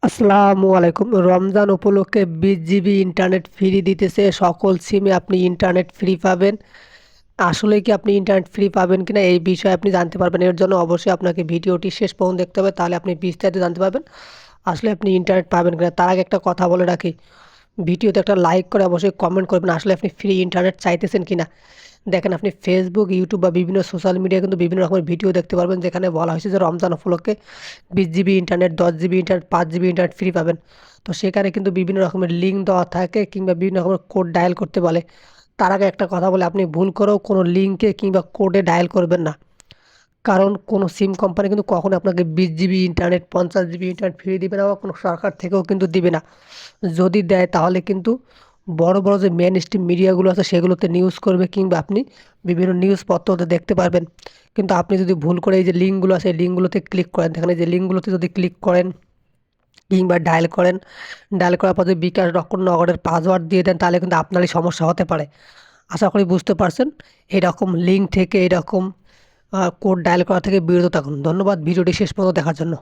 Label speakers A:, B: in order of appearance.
A: আসসালামু আলাইকুম। রমজান উপলক্ষে 20 জিবি ইন্টারনেট ফ্রি দিতেছে। সকল সিমে আপনি ইন্টারনেট ফ্রি পাবেন। আসলে কি আপনি ইন্টারনেট ফ্রি পাবেন কিনা এই বিষয়ে আপনি জানতে পারবেন। এর জন্য অবশ্যই আপনাকে ভিডিওটি শেষ পর্যন্ত দেখতে হবে, তাহলে আপনি বিস্তারিত জানতে পারবেন আসলে আপনি ইন্টারনেট পাবেন কিনা। তার আগে একটা কথা বলে রাখি, ভিডিওতে একটা লাইক করে অবশ্যই কমেন্ট করবেন আসলে আপনি ফ্রি ইন্টারনেট চাইতেছেন কিনা। দেখেন, আপনি ফেসবুক, ইউটিউব বা বিভিন্ন সোশ্যাল মিডিয়ায় কিন্তু বিভিন্ন রকমের ভিডিও দেখতে পারবেন, যেখানে বলা হয়েছে যে রমজান উপলক্ষে 20 GB internet, 10 GB internet, 5 GB internet free পাবেন। তো সেখানে কিন্তু বিভিন্ন রকমের লিঙ্ক দেওয়া থাকে কিংবা বিভিন্ন রকমের কোড ডায়াল করতে বলে। তার আগে একটা কথা বলে, আপনি ভুল করেও কোনো লিঙ্কে কিংবা কোডে ডায়াল করবেন না। কারণ কোনো সিম কোম্পানি কিন্তু কখনো আপনাকে 20 GB internet, 50 GB internet free দিবে না, বা কোনো সরকার থেকেও কিন্তু দিবে না। যদি দেয় তাহলে কিন্তু বড় বড় যে মেন স্ট্রিম মিডিয়াগুলো আছে সেগুলোতে নিউজ করবে, কিংবা আপনি বিভিন্ন নিউজ পত্রতে দেখতে পারবেন। কিন্তু আপনি যদি ভুল করে এই যে লিঙ্কগুলো আছে এই লিঙ্কগুলোতে ক্লিক করেন, দেখেন এই যে লিঙ্কগুলোতে যদি ক্লিক করেন কিংবা ডায়াল করেন, ডায়াল করার পর যদি বিকাশ রক্ষণ নগরের পাসওয়ার্ড দিয়ে দেন, তাহলে কিন্তু আপনারই সমস্যা হতে পারে। আশা করি বুঝতে পারছেন। এরকম লিঙ্ক থেকে, এরকম কোড ডায়াল করা থেকে বিরত থাকুন। ধন্যবাদ ভিডিওটি শেষ পর্যন্ত দেখার জন্য।